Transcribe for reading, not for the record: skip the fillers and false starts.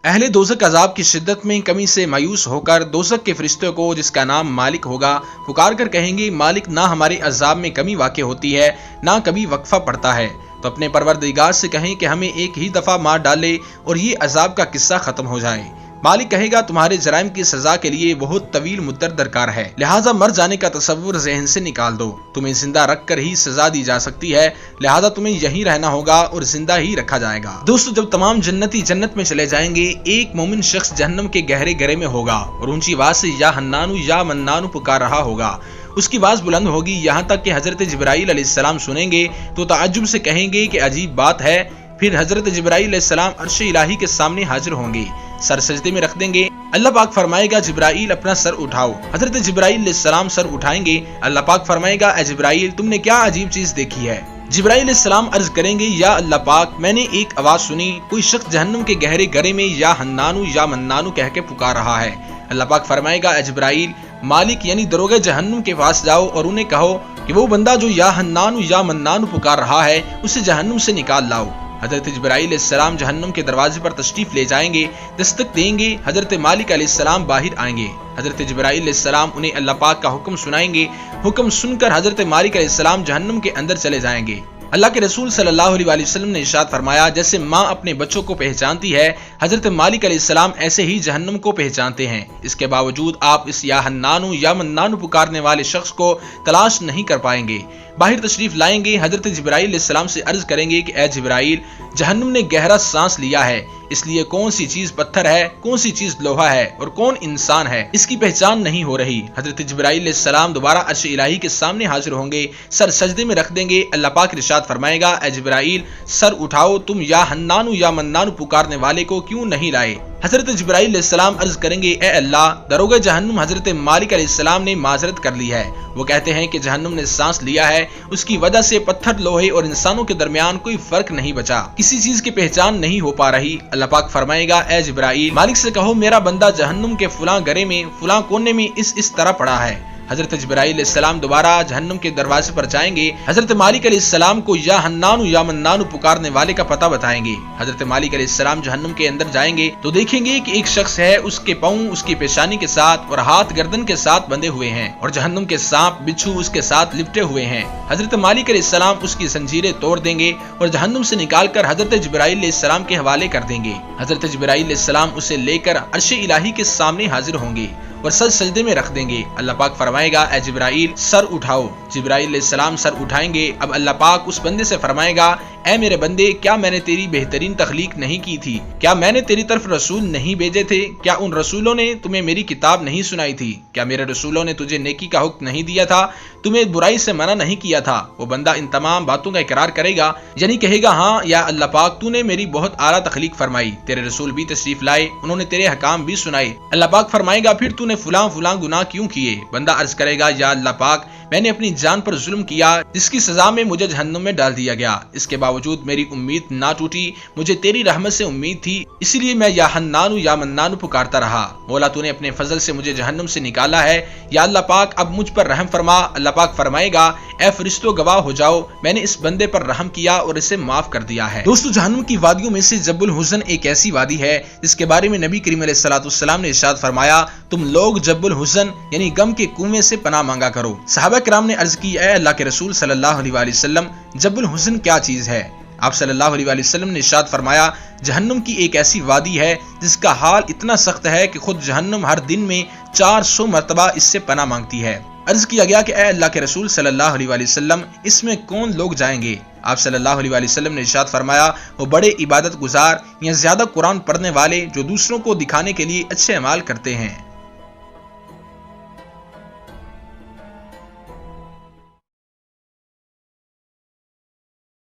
اہل دوزخ عذاب کی شدت میں کمی سے مایوس ہو کر دوزخ کے فرشتوں کو، جس کا نام مالک ہوگا، پکار کر کہیں گے، مالک نہ ہمارے عذاب میں کمی واقع ہوتی ہے نہ کبھی وقفہ پڑتا ہے، تو اپنے پروردگار سے کہیں کہ ہمیں ایک ہی دفعہ مار ڈالے اور یہ عذاب کا قصہ ختم ہو جائے۔ مالک کہے گا تمہارے جرائم کی سزا کے لیے بہت طویل مدت درکار ہے، لہٰذا مر جانے کا تصور ذہن سے نکال دو، تمہیں زندہ رکھ کر ہی سزا دی جا سکتی ہے، لہٰذا تمہیں یہیں رہنا ہوگا اور زندہ ہی رکھا جائے گا۔ دوستو، جب تمام جنتی جنت میں چلے جائیں گے، ایک مومن شخص جہنم کے گہرے گرے میں ہوگا اور اونچی آواز سے یا حنانو یا منانو پکار رہا ہوگا۔ اس کی آواز بلند ہوگی یہاں تک کہ حضرت جبرائیل علیہ السلام سنیں گے تو تعجب سے کہیں گے کہ عجیب بات ہے۔ پھر حضرت جبرائیل علیہ السلام عرش الہی کے سامنے حاضر ہوں گے، سر سجدے میں رکھ دیں گے۔ اللہ پاک فرمائے گا جبرائیل اپنا سر اٹھاؤ۔ حضرت جبرائیل علیہ السلام سر اٹھائیں گے۔ اللہ پاک فرمائے گا اے جبرائیل تم نے کیا عجیب چیز دیکھی ہے؟ جبرائیل علیہ السلام عرض کریں گے یا اللہ پاک میں نے ایک آواز سنی، کوئی شخص جہنم کے گہرے گرے میں یا حنانو یا منانو کہہ کے پکار رہا ہے۔ اللہ پاک فرمائے گا اے جبرائیل مالک یعنی دروغ جہنم کے پاس جاؤ اور انہیں کہو کہ وہ بندہ جو یا حنانو یا منانو پکار رہا ہے اسے جہنم سے نکال لاؤ۔ حضرت جبرائیل علیہ السلام جہنم کے دروازے پر تشریف لے جائیں گے، دستک دیں گے، حضرت مالک علیہ السلام باہر آئیں گے۔ حضرت جبرائیل علیہ السلام انہیں اللہ پاک کا حکم سنائیں گے، حکم سن کر حضرت مالک علیہ السلام جہنم کے اندر چلے جائیں گے۔ اللہ کے رسول صلی اللہ علیہ وسلم نے ارشاد فرمایا جیسے ماں اپنے بچوں کو پہچانتی ہے، حضرت مالک علیہ السلام ایسے ہی جہنم کو پہچانتے ہیں۔ اس کے باوجود آپ اس یا حنانو یا منانو پکارنے والے شخص کو تلاش نہیں کر پائیں گے۔ باہر تشریف لائیں گے، حضرت جبرائیل علیہ السلام سے عرض کریں گے کہ اے جبرائیل جہنم نے گہرا سانس لیا ہے، اس لیے کون سی چیز پتھر ہے، کون سی چیز لوہا ہے اور کون انسان ہے اس کی پہچان نہیں ہو رہی۔ حضرت جبرائیل علیہ السلام دوبارہ عرش الہی کے سامنے حاضر ہوں گے، سر سجدے میں رکھ دیں گے۔ اللہ پاک ارشاد فرمائے گا اے جبرائیل سر اٹھاؤ، تم یا حنانو یا منانو پکارنے والے کو کیوں نہیں لائے؟ حضرت جبرائیل علیہ السلام عرض کریں گے اے اللہ دروغ جہنم حضرت مالک علیہ السلام نے معذرت کر لی ہے، وہ کہتے ہیں کہ جہنم نے سانس لیا ہے، اس کی وجہ سے پتھر لوہے اور انسانوں کے درمیان کوئی فرق نہیں بچا، کسی چیز کی پہچان نہیں ہو پا رہی۔ اللہ پاک فرمائے گا اے جبرائیل مالک سے کہو میرا بندہ جہنم کے فلاں گرے میں فلاں کونے میں اس طرح پڑا ہے۔ حضرت جبرائیل علیہ السلام دوبارہ جہنم کے دروازے پر جائیں گے، حضرت مالک علیہ السلام کو یا حنانو یا منانو پکارنے والے کا پتہ بتائیں گے۔ حضرت مالک علیہ السلام جہنم کے اندر جائیں گے تو دیکھیں گے کہ ایک شخص ہے، اس کے پاؤں اس کی پیشانی کے ساتھ اور ہاتھ گردن کے ساتھ بندھے ہوئے ہیں اور جہنم کے سانپ بچھو اس کے ساتھ لپٹے ہوئے ہیں۔ حضرت مالک علیہ السلام اس کی زنجیریں توڑ دیں گے اور جہنم سے نکال کر حضرت جبرائیل علیہ السلام کے حوالے کر دیں گے۔ حضرت جبرائیل علیہ السلام اسے لے کر عرش الہی کے سامنے حاضر ہوں گے اور سر سجدے میں رکھ دیں گے۔ اللہ پاک فرمائے گا اے جبرائیل سر اٹھاؤ۔ جبرائیل علیہ السلام سر اٹھائیں گے۔ اب اللہ پاک اس بندے سے فرمائے گا اے میرے بندے کیا میں نے تیری بہترین تخلیق نہیں کی تھی؟ کیا میں نے تیری طرف رسول نہیں بھیجے تھے؟ کیا ان رسولوں نے تمہیں میری کتاب نہیں سنائی تھی؟ کیا میرے رسولوں نے تجھے نیکی کا حکم نہیں دیا تھا؟ تمہیں برائی سے منع نہیں کیا تھا؟ وہ بندہ ان تمام باتوں کا اقرار کرے گا، یعنی کہے گا ہاں یا اللہ پاک تو نے میری بہت اعلیٰ تخلیق فرمائی، تیرے رسول بھی تشریف لائے، انہوں نے تیرے حکام بھی سنائے۔ اللہ پاک فرمائے گا پھر تو نے فلاں فلاں گناہ کیوں کیے؟ بندہ عرض کرے گا یا اللہ پاک میں نے اپنی جان پر ظلم کیا جس کی سزا میں مجھے جہنم میں ڈال دیا گیا، اس کے باوجود میری امید نہ ٹوٹی، مجھے تیری رحمت سے امید تھی، اسی لیے میں یا حنانو یا منانو پکارتا رہا۔ مولا تو نے اپنے فضل سے مجھے جہنم سے نکالا ہے، یا اللہ پاک اب مجھ پر رحم فرما۔ اللہ پاک فرمائے گا اے فرشتوں گواہ ہو جاؤ میں نے اس بندے پر رحم کیا اور اسے معاف کر دیا ہے۔ دوستو جہنم کی وادیوں میں سے جبل الحزن ایک ایسی وادی ہے جس کے بارے میں نبی کریم علیہ الصلوۃ والسلام نے ارشاد فرمایا تم لوگ جبل الحزن یعنی غم کے کنویں سے پناہ مانگا کرو۔ صحابہ کرام نے عرض کی اے اللہ کے رسول صلی اللہ علیہ وسلم جبل الحزن کیا چیز ہے؟ آپ صلی اللہ علیہ وسلم نے ارشاد فرمایا جہنم کی ایک ایسی وادی ہے جس کا حال اتنا سخت ہے کہ خود جہنم ہر دن میں 400 مرتبہ اس سے پناہ مانگتی ہے۔ عرض کیا گیا کہ اے اللہ کے رسول صلی اللہ علیہ وسلم اس میں کون لوگ جائیں گے؟ آپ صلی اللہ علیہ وسلم نے ارشاد فرمایا وہ بڑے عبادت گزار یا زیادہ قرآن پڑھنے والے جو دوسروں کو دکھانے کے لیے اچھے اعمال کرتے ہیں۔